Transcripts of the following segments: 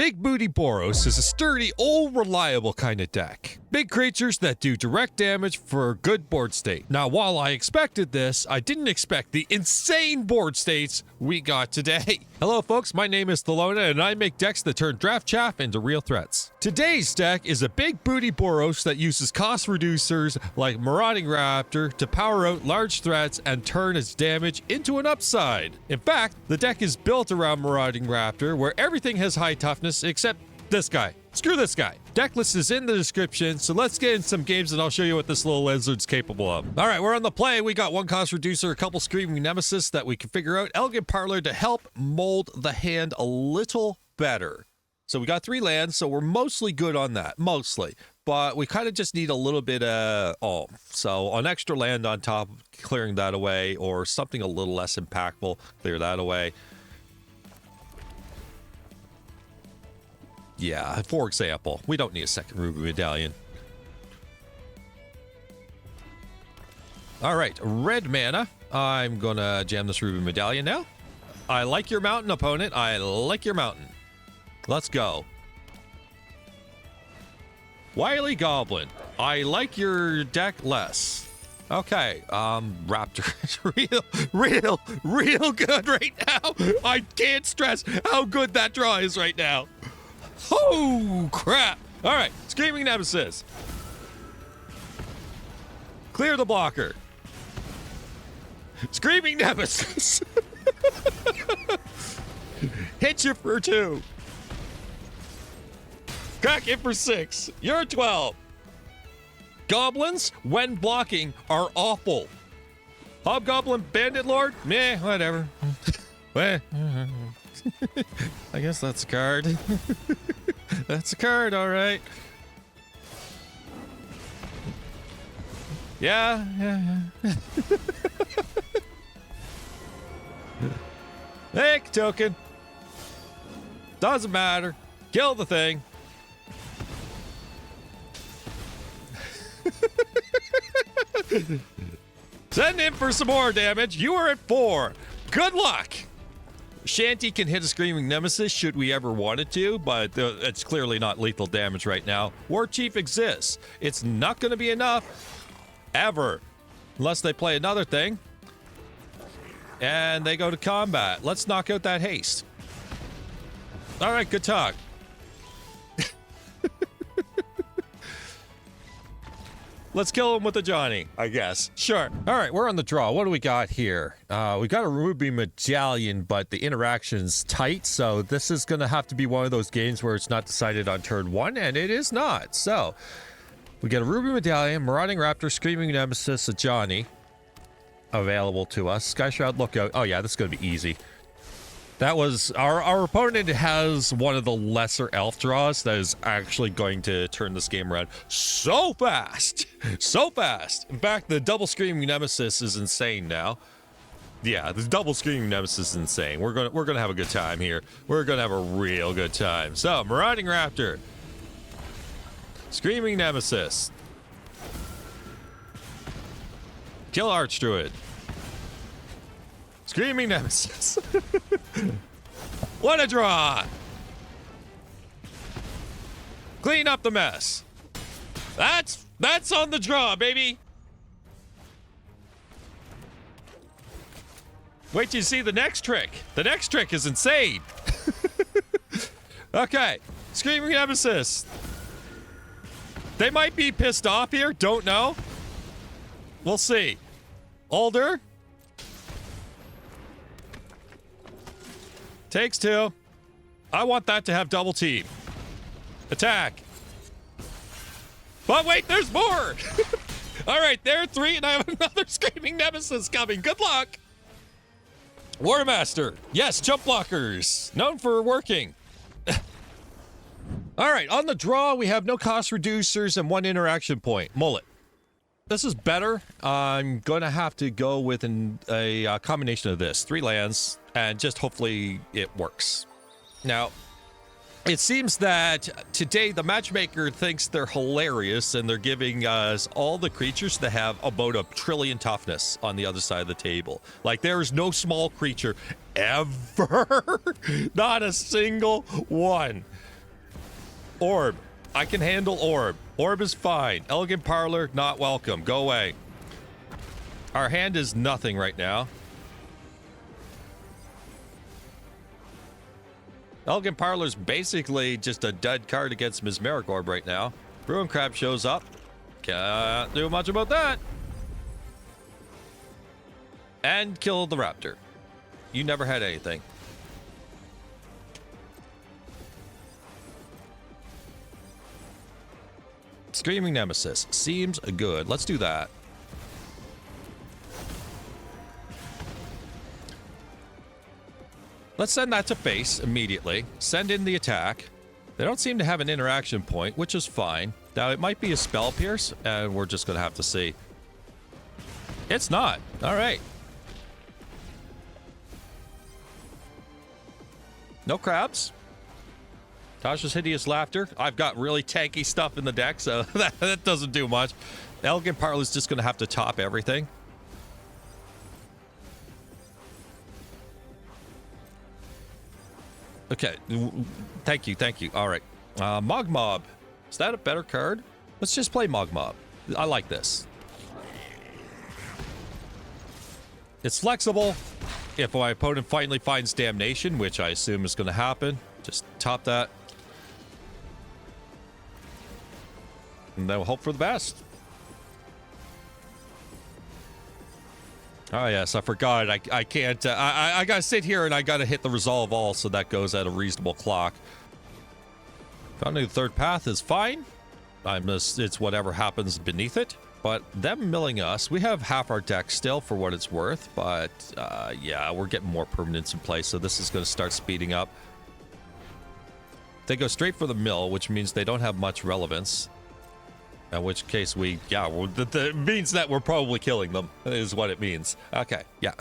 Big Booty Boros is a sturdy, old, reliable kind of deck. Big creatures that do direct damage for good board state. Now, while I expected this, I didn't expect the insane board states we got today. Hello folks, my name is Thelona and I make decks that turn draft chaff into real threats. Today's deck is a Big Booty Boros that uses cost reducers like Marauding Raptor to power out large threats and turn its damage into an upside. In fact, the deck is built around Marauding Raptor where everything has high toughness except this guy. Screw this guy. Deck list is in the description, so let's get in some games and I'll show you what this little lizard's capable of. All right, we're on the play. We got one cost reducer, a couple Screaming Nemesis that we can figure out, Elegant Parlor to help mold the hand a little better. So we got 3 lands, so we're mostly good on that, mostly. But we kind of just need a little bit of So an extra land on top, clearing that away, or something a little less impactful, clear that away. Yeah, for example, we don't need a second Ruby Medallion. All right, red mana. I'm gonna jam this Ruby Medallion now. I like your mountain, opponent. I like your mountain. Let's go. Wily Goblin. I like your deck less. Okay, Raptor. real good right now. I can't stress how good that draw is right now. Oh, crap. All right, Screaming Nemesis. Clear the blocker. Screaming Nemesis. Hit you for 2. Crack it for 6. You're 12. Goblins, when blocking, are awful. Hobgoblin Bandit Lord? Meh, whatever. I guess that's a card. That's a card, all right. Yeah. Hey, token. Doesn't matter. Kill the thing. Send in for some more damage. You are at 4. Good luck. Shanty can hit a Screaming Nemesis should we ever want it to, but it's clearly not lethal damage right now. War Chief exists. It's not going to be enough. Ever. Unless they play another thing. And they go to combat. Let's knock out that haste. All right, good talk. Let's kill him with Ajani, I guess. Sure. All right, we're on the draw. What do we got here? We got a Ruby Medallion, but the interaction's tight, so this is going to have to be one of those games where it's not decided on turn 1, and it is not. So, we get a Ruby Medallion, Marauding Raptor, Screaming Nemesis, Ajani available to us. Sky Shroud Lookout. Oh, yeah, this is going to be easy. That was... Our opponent has one of the lesser elf draws that is actually going to turn this game around so fast. So fast. In fact, the double Screaming Nemesis is insane now. Yeah, the double Screaming Nemesis is insane. We're gonna have a good time here. We're gonna have a real good time. So, Marauding Raptor. Screaming Nemesis. Kill Archdruid. Screaming Nemesis. What a draw! Clean up the mess. That's on the draw, baby. Wait till you see the next trick. The next trick is insane. Okay, Screaming Nemesis. They might be pissed off here. Don't know. We'll see. Ulder. Takes 2. I want that to have double team. Attack. But wait, there's more. All right, there are 3, and I have another Screaming Nemesis coming. Good luck. Warmaster. Yes, jump blockers. Known for working. All right, on the draw, we have no cost reducers and 1 interaction point. Mullet. This is better. I'm going to have to go with a combination of this. 3 lands, and just hopefully it works. Now, It seems that today the matchmaker thinks they're hilarious and they're giving us all the creatures that have about 1 trillion toughness on the other side of the table. Like, there is no small creature ever. Not a single one. Orb. I can handle Orb. Orb is fine. Elegant Parlor, not welcome. Go away. Our hand is nothing right now. Elegant Parlor's basically just a dud card against Mesmeric Orb right now. Ruin Crab shows up. Can't do much about that. And kill the Raptor. You never had anything. Screaming Nemesis. Seems good. Let's do that. Let's send that to face immediately. Send in the attack. They don't seem to have an interaction point, which is fine. Now, it might be a Spell Pierce, and we're just going to have to see. It's not. All right. No crabs. Tasha's Hideous Laughter. I've got really tanky stuff in the deck, so that doesn't do much. Elegant Parlor's just going to have to top everything. Okay. Thank you. Thank you. All right. Mogg Mob. Is that a better card? Let's just play Mogg Mob. I like this. It's flexible. If my opponent finally finds Damnation, which I assume is going to happen, just top that. And then we'll hope for the best. Oh, yes, I forgot. I can't. I got to sit here and I got to hit the Resolve All, so that goes at a reasonable clock. Founding the third path is fine. It's whatever happens beneath it. But them milling us, we have half our deck still for what it's worth. But, yeah, we're getting more permanents in place, so this is going to start speeding up. They go straight for the mill, which means they don't have much relevance. In which case it means that we're probably killing them, is what it means. Okay, yeah.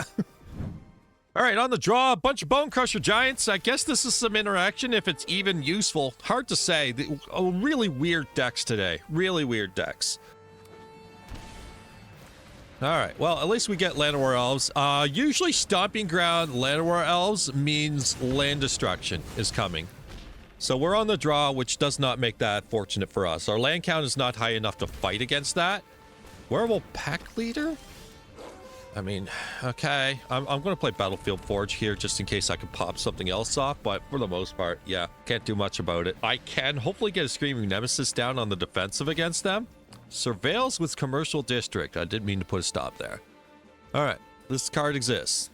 All right, on the draw, a bunch of Bonecrusher Giants. I guess this is some interaction, if it's even useful. Hard to say. Really weird decks today. Really weird decks. All right, well, at least we get Llanowar Elves. Usually Stomping Ground Llanowar Elves means land destruction is coming. So we're on the draw, which does not make that fortunate for us. Our land count is not high enough to fight against that. Werewolf Pack Leader? I mean, okay. I'm going to play Battlefield Forge here just in case I can pop something else off. But for the most part, yeah, can't do much about it. I can hopefully get a Screaming Nemesis down on the defensive against them. Surveils with Commercial District. I didn't mean to put a stop there. All right, this card exists.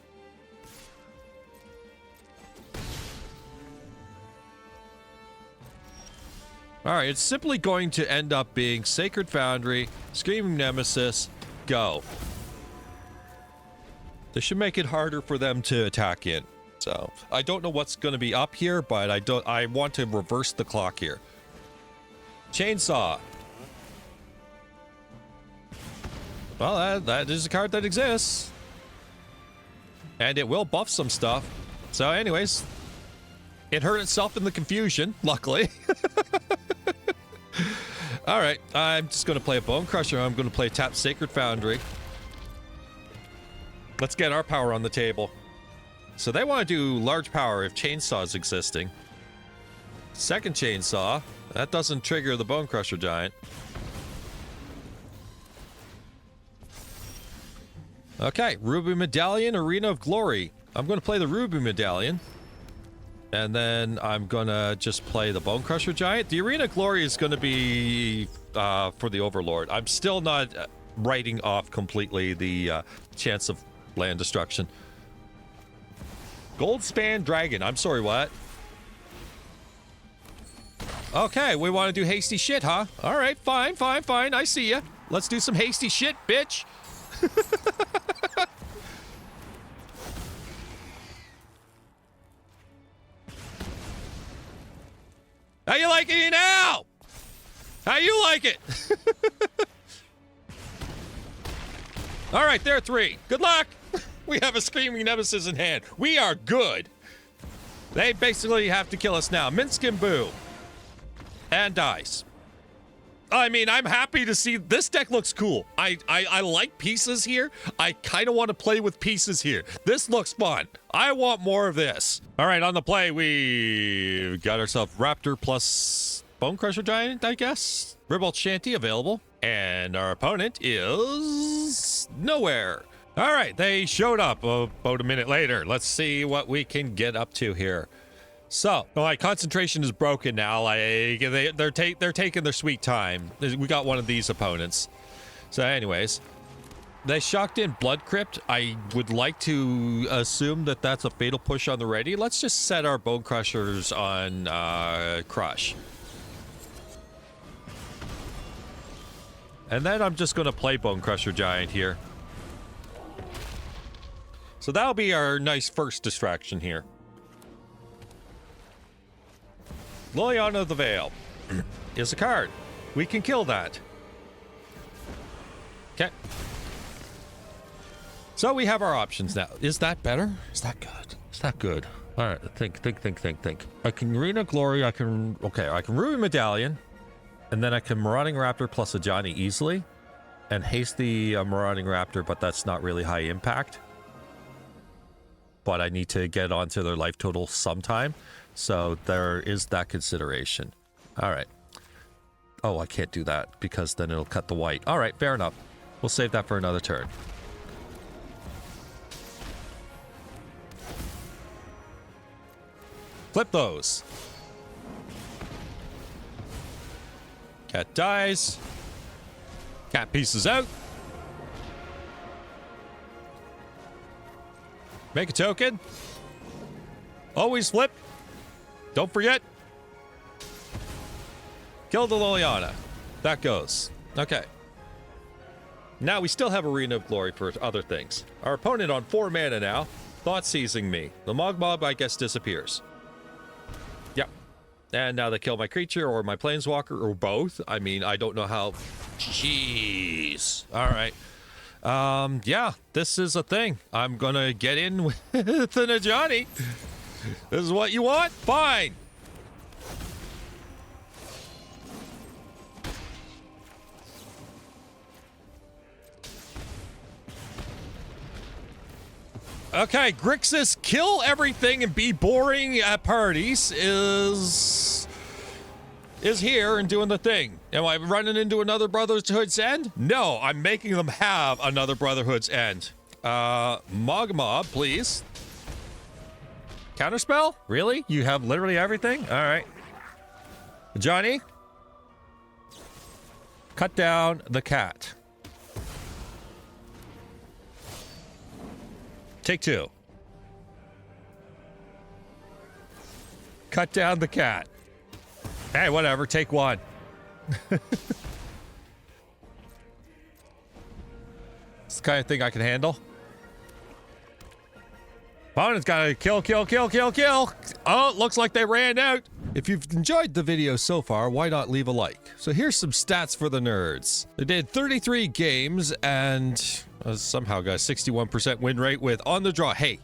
All right, it's simply going to end up being Sacred Foundry, Screaming Nemesis, go. This should make it harder for them to attack in. So, I don't know what's going to be up here, but I want to reverse the clock here. Chainsaw. Well, that is a card that exists. And it will buff some stuff. So anyways, it hurt itself in the confusion, luckily. All right, I'm just going to play a Bonecrusher. I'm going to play tap Sacred Foundry. Let's get our power on the table. So they want to do large power if Chainsaw is existing. Second Chainsaw. That doesn't trigger the Bonecrusher Giant. Okay, Ruby Medallion, Arena of Glory. I'm going to play the Ruby Medallion. And then I'm going to just play the Bonecrusher Giant. The Arena of Glory is going to be for the Overlord. I'm still not writing off completely the chance of land destruction. Goldspan Dragon. I'm sorry, what? Okay, we want to do hasty shit, huh? All right, fine. I see ya. Let's do some hasty shit, bitch. How you liking it now? How you like it? All right, there are 3. Good luck. We have a Screaming Nemesis in hand. We are good. They basically have to kill us now. Minsk and Boo. And dies. I mean, I'm happy to see this deck looks cool. I like pieces here. I kind of want to play with pieces here. This looks fun. I want more of this. All right, on the play, we got ourselves Raptor plus Bonecrusher Giant, I guess. Ribald Shanty available. And our opponent is nowhere. All right, they showed up about a minute later. Let's see what we can get up to here. So, my concentration is broken now. Like they're taking their sweet time. We got one of these opponents. So, anyways, they shocked in Blood Crypt. I would like to assume that that's a fatal push on the ready. Let's just set our Bone Crushers on Crush. And then I'm just going to play Bonecrusher Giant here. So that'll be our nice first distraction here. Liliana of the Veil is a card. We can kill that. Okay. So we have our options now. Is that better? Is that good? Is that good? All right, think. I can Arena Glory, I can Ruby Medallion, and then I can Marauding Raptor plus Ajani easily, and haste the Marauding Raptor, but that's not really high impact. But I need to get onto their life total sometime. So there is that consideration. All right. Oh, I can't do that because then it'll cut the white. All right, fair enough. We'll save that for another turn. Flip those. Cat dies. Cat pieces out. Make a token. Always flip. Don't forget. Kill the Liliana. That goes. Okay. Now we still have Arena of Glory for other things. Our opponent on 4 mana now. Thought seizing me. The Mogg Mob, I guess, disappears. Yep. And now they kill my creature or my planeswalker or both. I mean, I don't know how. Jeez. All right. Yeah, this is a thing. I'm gonna get in with an Ajani. This is what you want? Fine. Okay, Grixis kill everything and be boring at parties is here and doing the thing. Am I running into another Brotherhood's End? No, I'm making them have another Brotherhood's End. Mogg Mob, please. Counterspell? Really? You have literally everything? All right. Johnny? Cut down the cat. Take 2. Cut down the cat. Hey, whatever. Take 1. It's the kind of thing I can handle. Opponent's got to kill. Oh, looks like they ran out. If you've enjoyed the video so far, why not leave a like? So here's some stats for the nerds. They did 33 games and somehow got a 61% win rate with on the draw. Hey,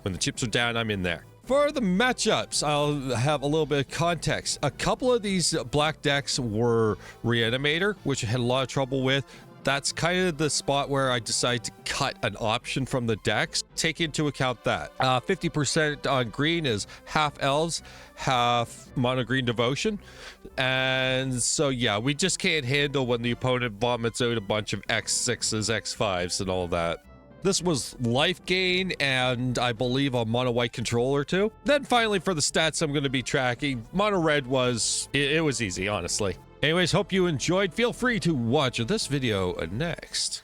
when the chips are down, I'm in there. For the matchups, I'll have a little bit of context. A couple of these black decks were Reanimator, which I had a lot of trouble with. That's kind of the spot where I decided to cut an option from the decks. Take into account that 50% on green is half elves, half mono green devotion. And so, yeah, we just can't handle when the opponent vomits out a bunch of X6s, X5s, and all that. This was life gain and I believe a mono white controller too. Then finally for the stats I'm going to be tracking, mono red was, it was easy, honestly. Anyways, hope you enjoyed. Feel free to watch this video next.